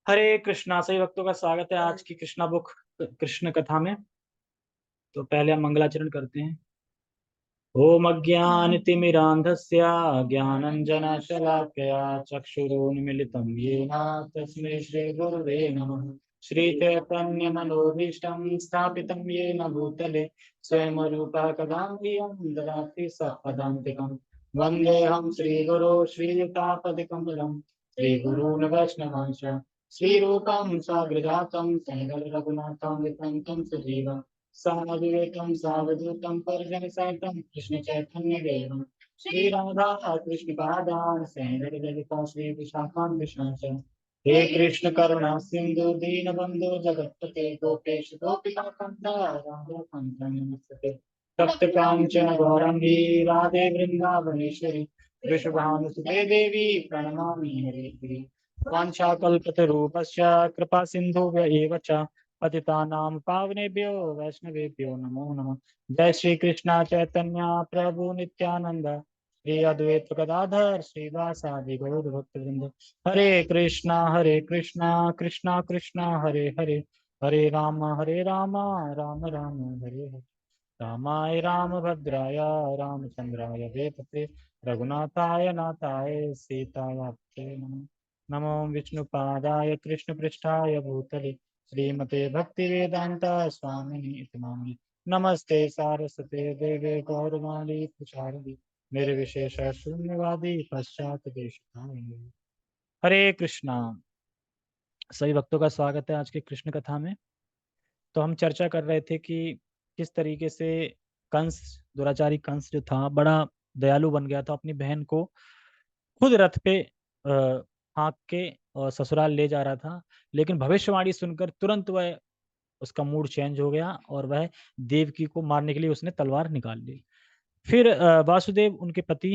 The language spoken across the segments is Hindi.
हरे कृष्णा। सभी भक्तों का स्वागत है आज की कृष्णा बुक कृष्ण कथा में। तो पहले हम मंगलाचरण करते हैं। ओम अज्ञानतिमिरान्धस्य ज्ञानञ्जनशलाकया चक्षुरुन्मीलितं येन तस्मै श्रीगुरुवे नमः। श्रीचैतन्यमनोभीष्टं स्थापितं येन भूतले स्वयं रूपः कदा मह्यं ददाति सपदान्तिकं। वन्देऽहं श्रीगुरो श्रीयुतापदिकमलं श्रीगुरून् वैष्णवांश्च श्रीरूपं साग्रजातं सङ्गरघुनाथं वितन्तं सजीवम् सामवेदं सावधूतं परिजनसहितं कृष्ण चैतन्य देवं श्री राधा कृष्ण पादान ललिता श्री विशाखान विष्णु हे कृष्ण करुणा सिंधु दीन बंधु जगतपते गोपेश गोपिका कंठ राधा कंठ नमस्ते तप्त कांचन गौरंगी राधे वृंदावनेश्वरी वृषभानुसुते देवी प्रणमामि हरे वाञ्छाकल्पतरूपस्य कृपा सिन्धुभ्य एव च पतितानां पावनेभ्यो वैष्णवेभ्यो नमो नमः। जय श्री कृष्ण चैतन्य प्रभु नित्यानंद श्री अद्वैत गदाधर श्रीवासादि गौर भक्तवृंद। हरे कृष्णा कृष्णा कृष्णा हरे हरे हरे राम राम राम हरे हरे रामाय रामभद्राय रामचंद्राय वेदते रघुनाथाय नाथाय सीताय नमः। नमो विष्णुपादाय कृष्णपृष्ठाय भूतले श्रीमते भक्तिवेदांता स्वामिनि इति नामिने। नमस्ते सारस्वते देवे गौरवाणी प्रचारिणे मेरे विशेष शून्यवादी पश्चात देशकारिणे। हरे कृष्णा। सभी भक्तों का स्वागत है आज की कृष्ण कथा में। तो हम चर्चा कर रहे थे कि किस तरीके से कंस, दुराचारी कंस जो था, बड़ा दयालु बन गया था, अपनी बहन को खुद रथ पे हाँक के और ससुराल ले जा रहा था। लेकिन भविष्यवाणी सुनकर तुरंत वह उसका मूड चेंज हो गया और वह देवकी को मारने के लिए उसने तलवार निकाल ली। फिर वासुदेव उनके पति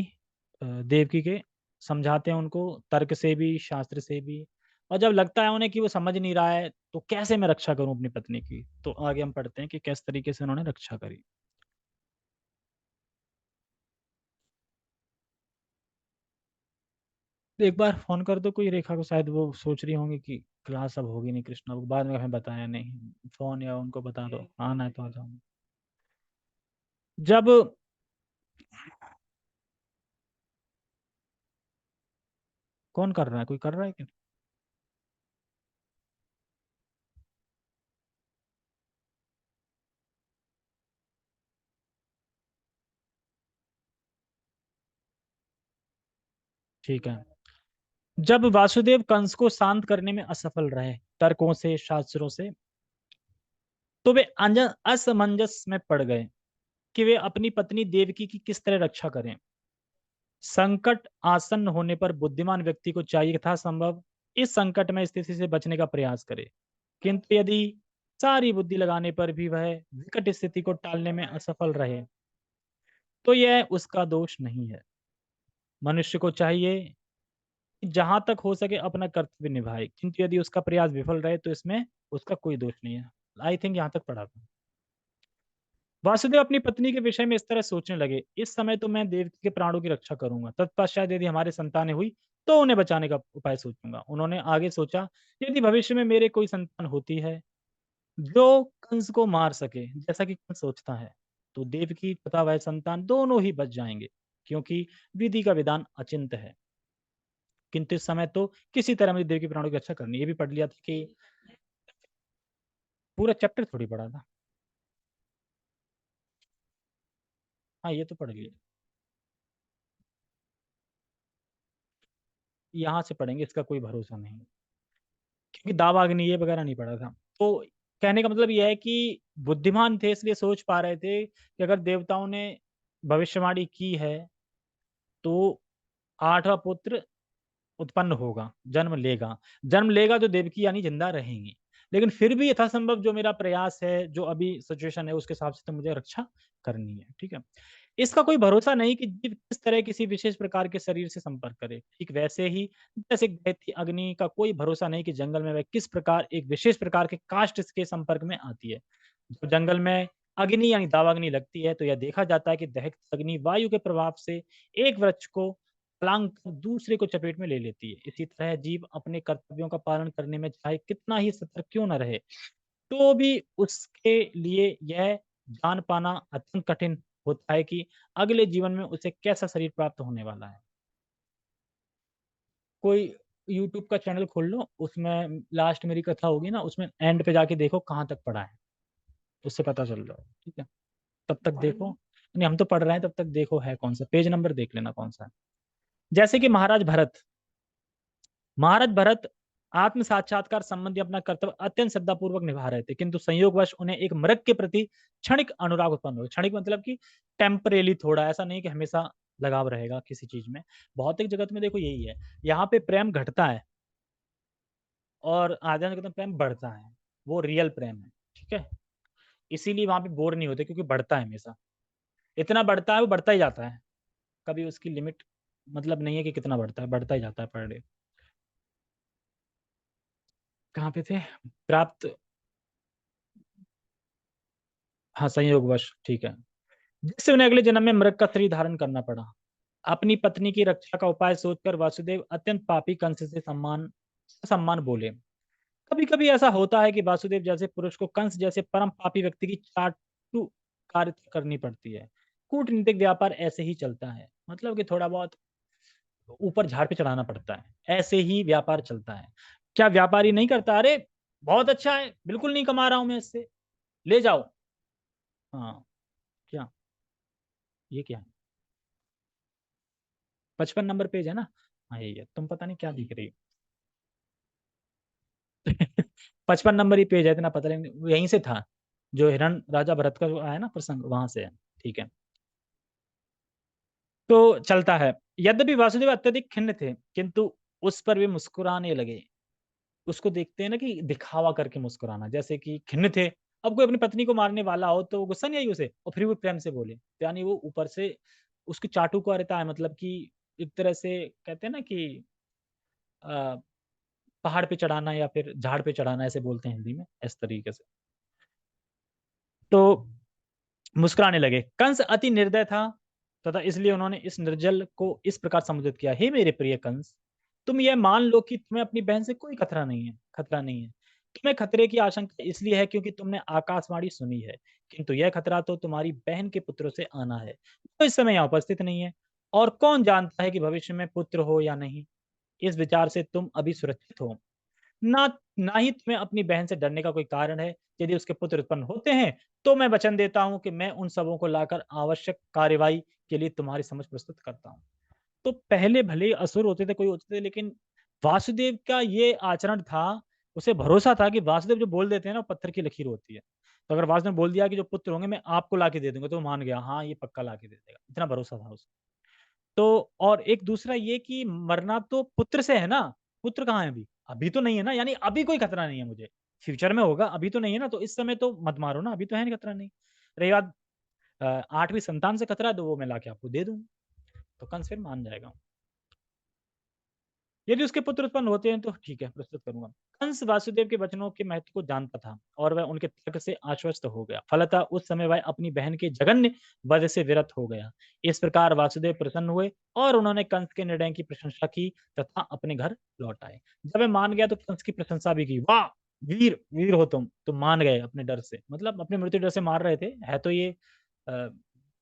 देवकी के समझाते हैं उनको, तर्क से भी शास्त्र से भी। और जब लगता है उन्हें कि वो समझ नहीं रहा है तो कैसे मैं रक्षा करूं अपनी पत्नी की, तो आगे हम पढ़ते हैं कि किस तरीके से उन्होंने रक्षा करी। एक बार फोन कर दो कोई रेखा को, शायद वो सोच रही होंगी कि क्लास अब होगी नहीं कृष्णा को, बाद में हमें बताया नहीं। फोन या उनको बता दो, आना है तो आ जाओ। जब कौन कर रहा है, कोई कर रहा है क्या? ठीक है। जब वासुदेव कंस को शांत करने में असफल रहे तर्कों से शास्त्रों से, तो वे असमंजस में पड़ गए कि वे अपनी पत्नी देवकी की किस तरह रक्षा करें। संकट आसन्न होने पर बुद्धिमान व्यक्ति को चाहिए था संभव इस संकट में स्थिति से बचने का प्रयास करे, किंतु यदि सारी बुद्धि लगाने पर भी वह विकट स्थिति को टालने में असफल रहे तो यह उसका दोष नहीं है। मनुष्य को चाहिए कि जहां तक हो सके अपना कर्तव्य निभाए, किंतु यदि उसका प्रयास विफल रहे तो इसमें उसका कोई दोष नहीं है। आई थिंक यहाँ तक पढ़ा था। वासुदेव अपनी पत्नी के विषय में इस तरह सोचने लगे, इस समय तो मैं देवकी के प्राणों की रक्षा करूंगा, तत्पश्चात यदि हमारे संतानें हुई तो उन्हें बचाने का उपाय सोचूंगा। उन्होंने आगे सोचा, यदि भविष्य में मेरे कोई संतान होती है जो कंस को मार सके जैसा कि कंस सोचता है, तो देवकी तथा वह संतान दोनों ही बच जाएंगे, क्योंकि विधि का विधान अचिंत है। किंतु इस समय तो किसी तरह मुझे देवकी प्राणों की रक्षा करनी है। ये भी पढ़ लिया था कि पूरा चैप्टर थोड़ी पढ़ा था। हाँ, ये तो पढ़ लिया। यहाँ से पढ़ेंगे, इसका कोई भरोसा नहीं, क्योंकि दावाग्नि ये वगैरह नहीं पढ़ा था। तो कहने का मतलब यह है कि बुद्धिमान थे इसलिए सोच पा रहे थे कि अगर देवताओं ने भविष्यवाणी की है तो आठवां पुत्र उत्पन्न होगा, जन्म लेगा तो देवकी यानी जिंदा रहेंगी। लेकिन फिर भी यथासंभव जो मेरा प्रयास है, जो अभी सिचुएशन है उसके हिसाब से तो मुझे रक्षा करनी है। ठीक है। इसका कोई भरोसा नहीं कि जीव किस तरह किसी विशेष प्रकार के शरीर से संपर्क करे। ठीक वैसे ही जैसे बहती अग्नि का कोई भरोसा नहीं कि जंगल में वह किस प्रकार एक विशेष प्रकार के काष्ठ के संपर्क में आती है। जब जंगल में अग्नि यानी दावाग्नि लगती है तो यह देखा जाता है कि दहक अग्नि वायु के प्रभाव से एक वृक्ष को छलांग कर दूसरे को चपेट में ले लेती है। इसी तरह जीव अपने कर्तव्यों का पालन करने में चाहे कितना ही सतर्क क्यों न रहे, तो भी उसके लिए यह जान पाना अत्यंत कठिन होता है कि अगले जीवन में उसे कैसा शरीर प्राप्त होने वाला है। कोई यूट्यूब का चैनल खोल लो, उसमें लास्ट मेरी कथा होगी ना, उसमें एंड पे जाके देखो कहाँ तक पढ़ा है, उससे पता चल जाएगा, ठीक है? तब तक देखो, नहीं हम तो पढ़ रहे हैं, तब तक देखो है कौन सा, पेज नंबर देख लेना कौन सा है। जैसे कि महाराज भरत आत्म साक्षात्कार संबंधी अपना कर्तव्य अत्यंत श्रद्धापूर्वक निभा रहे थे, किंतु संयोगवश उन्हें एक मृग के प्रति क्षणिक अनुराग उत्पन्न हुआ। क्षणिक मतलब कि टेम्परेली, थोड़ा, ऐसा नहीं कि हमेशा लगाव रहेगा किसी चीज में। भौतिक जगत में देखो यही है, यहाँ पे प्रेम घटता है और आध्यात्मिक जगत में प्रेम बढ़ता है, वो रियल प्रेम है, ठीक है? इसीलिए वहां पे बोर नहीं होते, क्योंकि बढ़ता है हमेशा, इतना बढ़ता है, वो बढ़ता ही जाता है, कभी उसकी लिमिट मतलब नहीं है कि कितना बढ़ता है, बढ़ता ही जाता है पर डे। कहाँ पे थे? प्राप्त, हाँ संयोगवश, ठीक है, जिससे उन्हें अगले जन्म में मृग का शरीर धारण करना पड़ा। अपनी पत्नी की रक्षा का उपाय सोचकर वासुदेव अत्यंत पापी कंस से सम्मान बोले। कभी कभी ऐसा होता है कि वासुदेव जैसे पुरुष को कंस जैसे परम पापी व्यक्ति की चाटु कार्य करनी पड़ती है। कूटनीतिक व्यापार ऐसे ही चलता है, मतलब कि थोड़ा बहुत ऊपर झाड़ पे चढ़ाना पड़ता है, ऐसे ही व्यापार चलता है। क्या व्यापारी नहीं करता, अरे बहुत अच्छा है, बिल्कुल नहीं कमा रहा हूं मैं इससे, ले जाओ। हाँ, क्या, ये क्या है? 55 नंबर पेज है ना? हाँ यही है, तुम पता नहीं क्या दिख रही हो। 55 नंबर ही पेज है, इतना पता नहीं, यहीं से था, जो हिरण राजा भरत का जो आया ना प्रसंग, वहां से है, ठीक है? तो चलता है, यद्यपि वासुदेव अत्यधिक खिन्न थे, किंतु उस पर वे मुस्कुराने लगे। उसको देखते हैं ना कि दिखावा करके मुस्कुराना, जैसे कि खिन्न थे, अब कोई अपनी पत्नी को मारने वाला हो तो गुस्सा नहीं आई उसे, और फिर वो प्रेम से बोले, तो यानी वो ऊपर से उसकी चाटुकारिता है, मतलब कि एक तरह से कहते हैं ना कि अ, पहाड़ पे चढ़ाना या फिर झाड़ पे चढ़ाना, ऐसे बोलते हैं हिंदी में, इस तरीके से। तो मुस्कुराने लगे। कंस अति निर्दय था तथा इसलिए उन्होंने इस निर्जल को इस प्रकार संबोधित किया, हे मेरे प्रिय कंस, तुम यह मान लो कि तुम्हें अपनी बहन से कोई खतरा नहीं है। तुम्हें खतरे की आशंका इसलिए है क्योंकि तुमने आकाशवाणी सुनी है, किंतु यह खतरा तो तुम्हारी बहन के पुत्रों से आना है, तो इस समय यहाँ उपस्थित नहीं है, और कौन जानता है कि भविष्य में पुत्र हो या नहीं। इस विचार से तुम अभी सुरक्षित हो, ना ना ही तुम्हें अपनी बहन से डरने का कोई कारण है। यदि उसके पुत्र उत्पन्न होते हैं, तो मैं वचन देता हूँ कि मैं उन सबों को लाकर आवश्यक कार्यवाही के लिए तुम्हारी समझ प्रस्तुत करता हूँ। तो पहले भले ही असुर होते थे, कोई होते थे, लेकिन वासुदेव का ये आचरण था, उसे भरोसा था कि वासुदेव जो बोल देते हैं ना, वो पत्थर की लकीर होती है। तो अगर वासुदेव ने बोल दिया कि जो पुत्र होंगे मैं आपको लाके दे दूंगा, तो वो मान गया, हाँ ये पक्का लाके दे देगा, इतना भरोसा था उसे। तो और एक दूसरा ये कि मरना तो पुत्र से है ना, पुत्र कहाँ है अभी? अभी तो नहीं है ना, यानी अभी कोई खतरा नहीं है मुझे, फ्यूचर में होगा, अभी तो नहीं है ना, तो इस समय तो मत मारो ना, अभी तो है नहीं खतरा नहीं। रही बात 8वीं संतान से खतरा है, तो वो मैं लाके आपको दे दूंगा, तो कंस फिर मान जाएगा। यदि उसके पुत्र उत्पन्न होते हैं तो ठीक है, प्रस्तुत करूंगा। कंस वासुदेव के वचनों के महत्व को जानता था और वह उनके तर्क से आश्वस्त हो गया। फलतः उस समय वह अपनी बहन के जघन्य वध से विरत हो गया। इस प्रकार वासुदेव प्रसन्न हुए और उन्होंने कंस के निर्णय की प्रशंसा की तथा अपने घर लौट आए। जब वह मान गया तो कंस की प्रशंसा भी की, वाह वीर वीर हो तुम मान गए अपने डर से, मतलब अपने मृत्यु डर से मार रहे थे, है तो ये अ,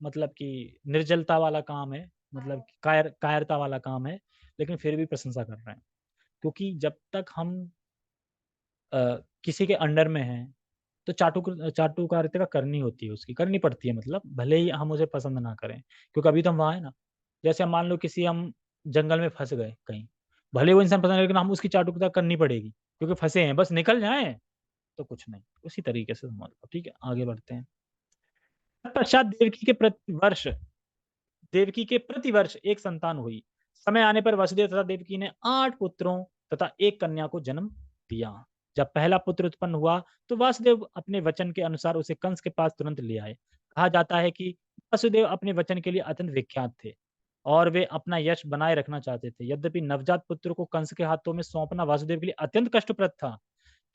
मतलब कि निर्जलता वाला काम है, मतलब कि कायरता वाला काम है, लेकिन फिर भी प्रशंसा कर रहे हैं। क्योंकि जब तक हम किसी के अंडर में हैं, तो चाटुकारिता का करनी होती है, उसकी करनी पड़ती है, मतलब भले ही हम उसे पसंद ना करें, क्योंकि अभी तो हम वहाँ हैं ना। जैसे हम मान लो किसी हम जंगल में फँस गए कहीं, भले ही वो इंसान पसंद है, लेकिन हम उसकी चाटुकारिता करनी पड़ेगी, क्योंकि फँसे हैं, बस निकल जाएँ तो कुछ नहीं। उसी तरीके से समझ लो, ठीक है? आगे बढ़ते हैं। तत्पश्चात देवकी के प्रतिवर्ष एक संतान हुई। समय आने पर वसुदेव तथा देवकी ने 8 पुत्रों तथा एक कन्या को जन्म दिया। जब पहला पुत्र उत्पन्न हुआ, तो वासुदेव अपने वचन के अनुसार उसे कंस के पास तुरंत ले आए। कहा जाता है कि वासुदेव अपने वचन के लिए अत्यंत विख्यात थे और वे अपना यश बनाए रखना चाहते थे। यद्यपि नवजात पुत्र को कंस के हाथों में सौंपना वासुदेव के लिए अत्यंत कष्टप्रद था,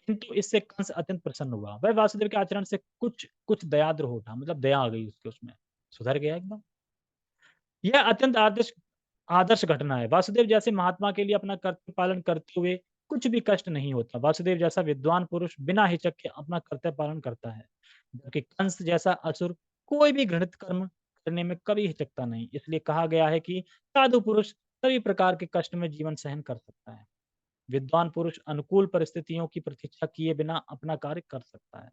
किंतु इससे कंस अत्यंत प्रसन्न हुआ। वह वासुदेव के आचरण से कुछ कुछ दयाद्र हो उठा, मतलब दया आ गई उसके, उसमें सुधर गया एकदम। यह अत्यंत आदर्श आदर्श घटना है। वासुदेव जैसे महात्मा के लिए अपना कर्तव्य पालन करते हुए कुछ भी कष्ट नहीं होता। वासुदेव जैसा विद्वान पुरुष बिना हिचक के अपना कर्तव्य पालन करता है। जबकि कंस जैसा असुर कोई भी घृणित कर्म करने में कभी हिचकता नहीं। इसलिए कहा गया है कि साधु पुरुष सभी प्रकार के कष्ट में जीवन सहन कर सकता है। विद्वान पुरुष अनुकूल परिस्थितियों की प्रतीक्षा किए बिना अपना कार्य कर सकता है।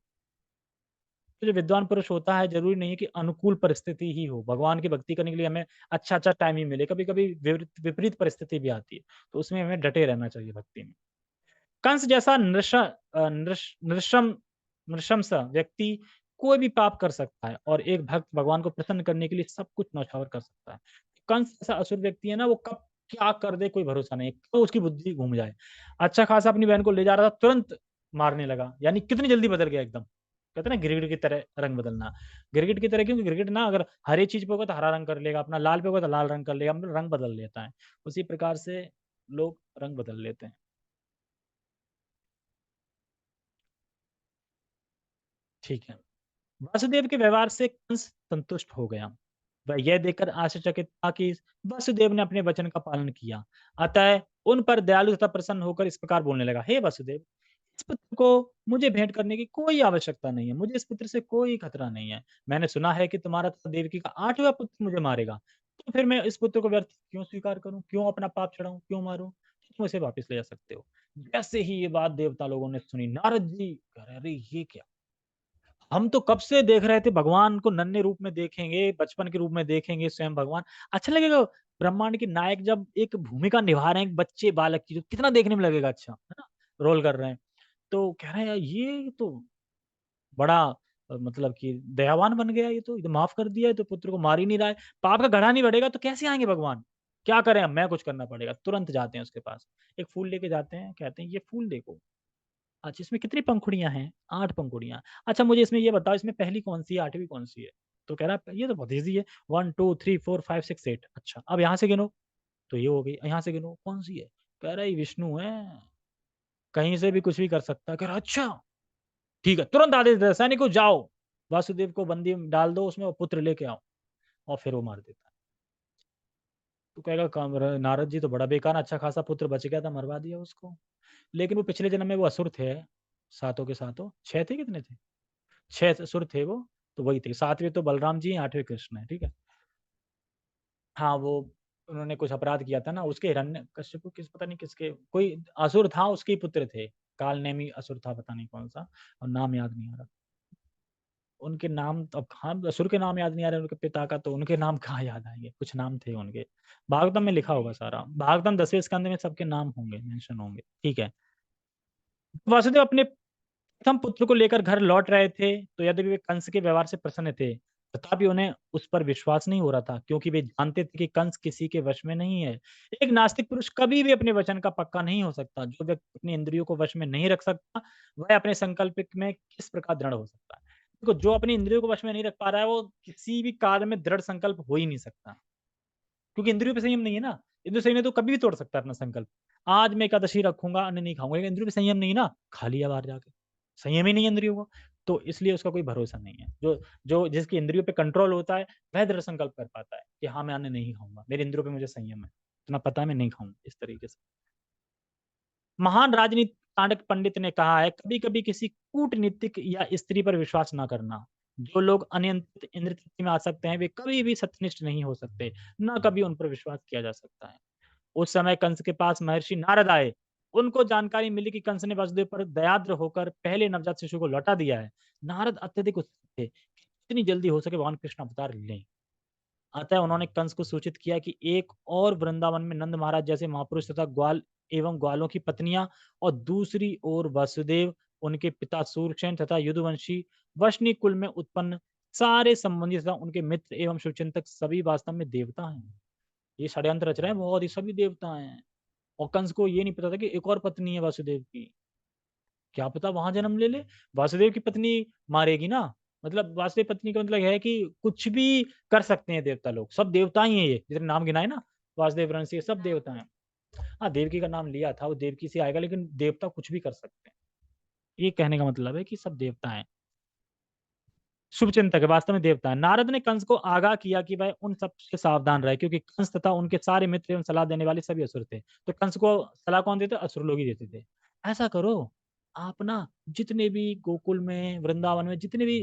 तो जो विद्वान पुरुष होता है, ज़रूरी नहीं है कि अनुकूल परिस्थिति ही हो। भगवान की भक्ति करने के लिए हमें अच्छा-अच्छा टाइम ही मिले। कभी-कभी विपरीत परिस्थिति भी आती है, तो उसमें हमें डटे रहना चाहिए भक्ति में। कंस जैसा नृशंस व्यक्ति कोई भी पाप कर सकता है और एक भक्त भगवान को प्रसन्न करने के लिए सब कुछ न्यौछावर कर सकता है। कंस जैसा असुर व्यक्ति है ना, वो कब क्या कर दे कोई भरोसा नहीं है, कब उसकी बुद्धि घूम जाए। अच्छा खासा अपनी बहन को ले जा रहा था, तुरंत मारने लगा, यानी कितनी जल्दी बदल गया एकदम। कहते हैं ना गिरगिट की तरह रंग बदलना। गिरगिट की तरह क्योंकि गिरगिट ना अगर हरे चीज़ पे होगा तो हरा रंग कर लेगा, अपना लाल पे होगा तो लाल रंग कर लेगा, मतलब रंग बदल लेता है। उसी प्रकार से लोग रंग बदल लेते हैं। ठीक है। वासुदेव के व्यवहार से कंस संतुष्ट हो गया। वह यह देखकर आश्चर्यचकित था कि वासुदेव ने अपने वचन का पालन किया। अतः उन पर दयालु तथा प्रसन्न होकर इस प्रकार बोलने लगा, हे वासुदेव, इस पुत्र को मुझे भेंट करने की कोई आवश्यकता नहीं है। मुझे इस पुत्र से कोई खतरा नहीं है। मैंने सुना है कि तुम्हारा तथा देवकी का 8वां पुत्र मुझे मारेगा। तो फिर मैं इस पुत्र को व्यर्थ क्यों स्वीकार करूं? क्यों अपना पाप चढ़ाऊं? क्यों मारूं? तुम इसे वापस ले जा सकते हो। जैसे ही ये बात देवता लोगों ने सुनी, नारद जी कह रहे, अरे ये क्या? हम तो कब से देख रहे थे भगवान को नन्हे रूप में देखेंगे, बचपन के रूप में देखेंगे स्वयं भगवान। अच्छा लगेगा ब्रह्मांड के नायक जब एक भूमिका निभा रहे हैं एक बच्चे बालक की, तो कितना देखने में लगेगा अच्छा, है ना? रोल कर रहे हैं। तो कह रहे हैं यार ये तो बड़ा मतलब कि दयावान बन गया ये तो माफ़ कर दिया है तो पुत्र को मार ही नहीं रहा है। पाप का घड़ा नहीं बढ़ेगा तो कैसे आएँगे भगवान? क्या करें अब? मैं कुछ करना पड़ेगा। तुरंत जाते हैं उसके पास। एक फूल लेके जाते हैं, कहते हैं ये फूल देखो। अच्छा, इसमें कितनी पंखुड़ियाँ हैं? 8 पंखुड़ियाँ। अच्छा मुझे इसमें ये बताओ इसमें पहली कौन-सी है, 8वीं कौन-सी है? तो कह रहा है ये तो बहुत ईज़ी है 1, 2, 3, 4, 5, 6, 8 अच्छा, अब यहाँ से गिनो, तो ये हो गई। यहाँ से गिनो, कौन-सी है? कह रहा है ये विष्णु है, कहीं से भी कुछ भी कर सकता है। कह रहा है अच्छा, ठीक है, तुरंत आदेश दे सैनिकों जाओ, वासुदेव को बंदी डाल दो उसमें और पुत्र लेके आओ और फिर वो मार देता है। तो कहेगा काम र नारद जी तो बड़ा बेकार अच्छा खासा पुत्र बच गया था, मरवा दिया उसको। लेकिन वो पिछले जन्म में वो असुर थे, सातों के सातों, 6 थे कितने थे? 6 असुर थे वो, तो वही थे। 7वें तो बलराम जी हैं, 8वें कृष्ण हैं, ठीक है? हाँ, वो उन्होंने कुछ अपराध किया था ना, उसके हिरण्यकश्यप किस पता नहीं किसके कोई असुर था, उसके ही पुत्र थे। कालनेमी असुर था, पता नहीं कौन-सा और नाम याद नहीं आ रहा। उनके नाम तो अब कहाँ असुर के नाम याद नहीं आ रहे, उनके पिता का तो उनके नाम कहाँ याद आएँगे, कुछ नाम थे उनके। भागवतम में लिखा होगा सारा। भागवतम 10वें स्कंद में सबके नाम होंगे, मेंशन होंगे, ठीक है। वासुदेव अपने प्रथम पुत्र को लेकर घर लौट रहे थे, तो यद्यपि वे कंस के व्यवहार से प्रसन्न थे, तथापि उन्हें उस पर विश्वास नहीं हो रहा था, क्योंकि वे जानते थे कि कंस किसी के वश में नहीं है। एक नास्तिक पुरुष कभी भी अपने वचन का पक्का नहीं हो सकता। जो व्यक्ति अपनी इंद्रियों को वश में नहीं रख सकता, वह अपने संकल्प में किस प्रकार दृढ़ हो सकता है? देखो, जो अपनी इंद्रियों को वश में नहीं रख पा रहा है, वो किसी भी कार्य में दृढ़ संकल्प हो ही नहीं सकता। क्योंकि इंद्रियों पे संयम नहीं है ना। इंद्रिय संयम है तो कभी भी तोड़ सकता है अपना संकल्प। आज मैं एकादशी रखूँगा, अन्न नहीं खाऊँगा, लेकिन इंद्रियों पे संयम नहीं है ना, खा लिया बाहर जाके। संयम ही नहीं है इंद्रियों का, तो इसलिए उसका कोई भरोसा नहीं है। जो जो जिसकी इंद्रियों पे कंट्रोल होता है, वह दृढ़ संकल्प कर पाता है कि हाँ, मैं अन्न नहीं खाऊँगा। मेरी इंद्रियों पे मुझे संयम है। इतना पता है मैं नहीं खाऊँगा, इस तरीके से। महान राजनीति चाणक्य पंडित ने कहा है, कभी-कभी किसी कूटनीतिक या स्त्री पर विश्वास ना करना। जो लोग अनियंत्रित इंद्रिय में आ सकते हैं, वे कभी भी सत्यनिष्ठ नहीं हो सकते, ना कभी उन पर विश्वास किया जा सकता है। उस समय कंस के पास महर्षि नारद आए। उनको जानकारी मिली कि कंस ने वसुदेव पर दयाद्र होकर पहले नवजात शिशु को लौटा दिया है। नारद अत्यधिक उत्सुक थे, कि जितनी जल्दी हो सके भगवान कृष्ण अवतार लें। अतः उन्होंने कंस को सूचित किया कि एक और वृंदावन में नंद महाराज जैसे महापुरुष तथा ग्वाल एवं ग्वालों की पत्नियां और दूसरी ओर वसुदेव, उनके पिता सूरसेन तथा युदुवंशी वशनी कुल में उत्पन्न सारे संबंधी तथा उनके मित्र एवं शुभचिंतक सभी वास्तव में देवता हैं। ये षड्यंत्र रच रहे हैं बहुत, ही सभी देवता हैं। और कंस को ये नहीं पता था कि एक और पत्नी है वासुदेव की। क्या पता वहाँ जन्म ले ले? वासुदेव की पत्नी मारेगी ना। मतलब वासुदेव पत्नी का मतलब है कि कुछ भी कर सकते हैं देवता लोग। सब देवता ही हैं ये, जितने नाम गिनाए ना वासुदेव, रणसी सब देवता हैं। हाँ, देवकी का नाम लिया था, वो देवकी से आएगा लेकिन देवता कुछ भी कर सकते हैं। ये कहने का मतलब है कि सब देवता हैं। शुभचिंतक है, वास्तव में देवता है। नारद ने कंस को आगाह किया कि वह उन सब से सावधान रहे, क्योंकि कंस तथा उनके सारे मित्र एवं सलाह देने वाले सभी असुर थे। तो कंस को सलाह कौन देते? असुर लोग ही देते थे। ऐसा करो, आप ना जितने भी गोकुल में, वृंदावन में जितने भी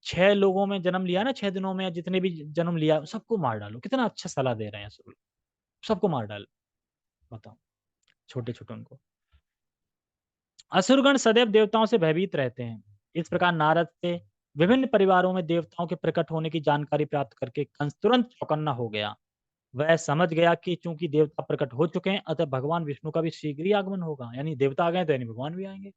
6 लोगों में जन्म लिया ना 6 दिनों में, या जितने भी जन्म लिया सबको मार डालो। कितना अच्छा सलाह दे रहे हैं असुर लोग। सबको मार डालो। बताओ, छोटे-छोटे उनको। असुरगण सदैव देवताओं से भयभीत रहते हैं। इस प्रकार नारद से विभिन्न परिवारों में देवताओं के प्रकट होने की जानकारी प्राप्त करके कंस तुरंत चौकन्ना हो गया। वह समझ गया कि चूंकि देवता प्रकट हो चुके हैं, अतः भगवान विष्णु का भी शीघ्र ही आगमन होगा। यानी देवता आ गए तो यानी भगवान भी आएंगे।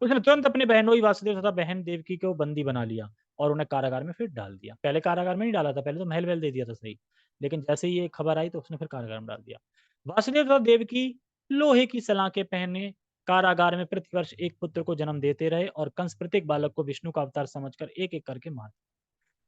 उसने तुरंत अपने बहनोई वासुदेव तथा बहन देवकी को बंदी बना लिया और उन्हें कारागार में फिर डाल दिया। पहले कारागार में नहीं डाला था, पहले तो महल वहल दे दिया था सही, लेकिन जैसे ही ये खबर आई तो उसने फिर कारागार में डाल दिया। वासुदेव तथा देवकी लोहे की सलाखें पहने कारागार में प्रतिवर्ष एक पुत्र को जन्म देते रहे और कंस प्रत्येक बालक को विष्णु का अवतार समझकर एक एक करके मार।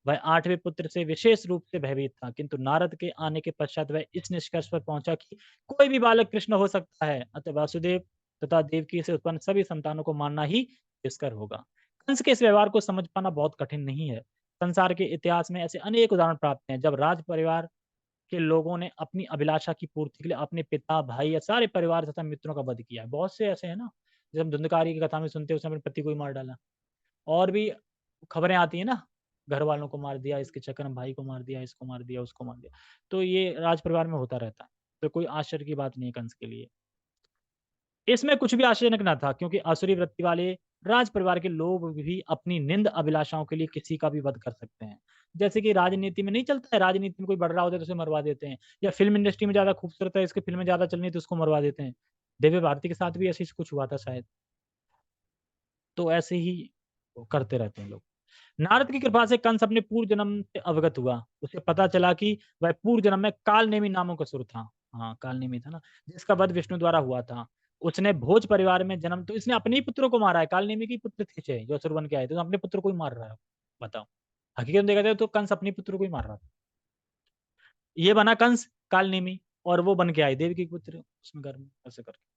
वह 8वें पुत्र से विशेष रूप से भयभीत था, किंतु नारद के आने के पश्चात वह इस निष्कर्ष पर पहुंचा कि कोई भी बालक कृष्ण हो सकता है, अतः वासुदेव तथा देवकी से उत्पन्न सभी संतानों को मानना ही दुष्कर होगा। कंस के इस व्यवहार को समझ पाना बहुत कठिन नहीं है। संसार के इतिहास में ऐसे अनेक उदाहरण प्राप्त हैं जब राज परिवार के लोगों ने अपनी अभिलाषा की पूर्ति के लिए अपने पिता, भाई या सारे परिवार तथा मित्रों का वध किया है। बहुत से ऐसे हैं ना, जब हम धुंधकारी की कथा में सुनते हैं उसने अपने पति को ही मार डाला। और भी खबरें आती हैं ना, घर वालों को मार दिया, इसके चक्कर में भाई को मार दिया, इसको मार दिया, उसको मार दिया। तो ये राज परिवार में होता रहता है। तो कोई आश्चर्य की बात नहीं है कंस के लिए। इसमें कुछ भी आश्चर्यजनक ना था, क्योंकि आसुरी वृत्ति वाले राज परिवार के लोग भी अपनी निंद अभिलाषाओं के लिए किसी का भी वध कर सकते हैं। जैसे कि राजनीति में नहीं चलता है, राजनीति में कोई बढ़ रहा होता है तो उसे मरवा देते हैं, या फ़िल्म इंडस्ट्री में ज़्यादा खूबसूरत है, इसकी फ़िल्में ज़्यादा चल रही है तो उसको मरवा देते हैं। दिव्य भारती के साथ भी ऐसे ही कुछ हुआ था शायद। तो ऐसे ही वो करते रहते हैं लोग। नारद की कृपा से कंस अपने पूर्व जन्म से अवगत हुआ। उसे पता चला कि वह पूर्व जन्म में कालनेमी नामक असुर था। हाँ, कालनेमी था ना, जिसका वध विष्णु द्वारा हुआ था। उसने भोज परिवार में जन्म, तो इसने अपने ही पुत्रों को मारा है। कालनेमी के ही पुत्र थे 6 जो असुर बन के आए थे, तो अपने पुत्र को ही मार रहा है। बताओ। हकीकत में देखा जाए तो कंस अपने पुत्र को ही मार रहा था। ये बना कंस कालनेमी, और वो बन के आए देवकी के पुत्र उसमें घर में, ऐसे करके।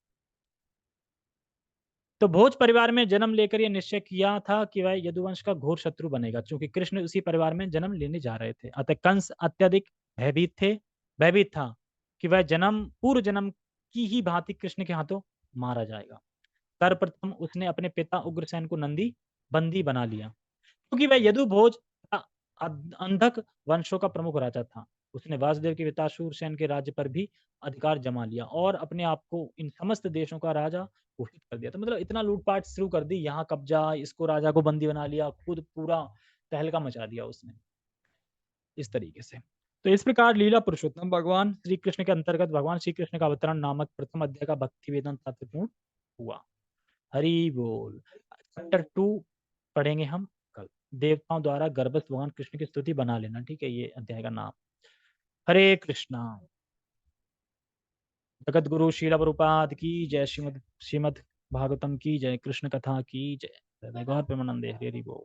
तो भोज परिवार में जन्म लेकर ये निश्चय किया था कि वह यदुवंश का घोर शत्रु बनेगा, क्योंकि कृष्ण उसी परिवार में जन्म लेने जा रहे थे। अतः कंस अत्यधिक भयभीत था कि वह पूर्व जन्म की ही भांति कृष्ण के हाथों मारा जाएगा। सर्वप्रथम उसने अपने पिता उग्रसेन को नंदी बंदी बना लिया, क्योंकि वह यदुभोज का अंधक वंशों का प्रमुख राजा था। उसने वासुदेव के पिता शूरसेन के राज्य पर भी अधिकार जमा लिया और अपने आप को इन समस्त देशों का राजा घोषित कर दिया। तो मतलब इतना लूटपाट शुरू कर दी, यहाँ कब्जा, इसको राजा को बंदी बना लिया, खुद पूरा तहलका मचा दिया उसने, इस तरीके से। तो इस प्रकार लीला पुरुषोत्तम भगवान श्री कृष्ण के अंतर्गत भगवान श्री कृष्ण का अवतरण नामक प्रथम अध्याय का भक्ति वेदांत तात्पर्य हुआ। हरि बोल। चैप्टर 2 पढ़ेंगे हम कल। देवताओं द्वारा गर्भस्थ भगवान कृष्ण की स्तुति बना लेना, ठीक है? ये अध्याय का नाम। हरे कृष्णा। जगत गुरु शीला प्रभुपाद की जय। श्रीमद श्रीमद भागवतम की जय। कृष्ण कथा की जय। जय गौर प्रेमानंदे। हरि हरि बोल।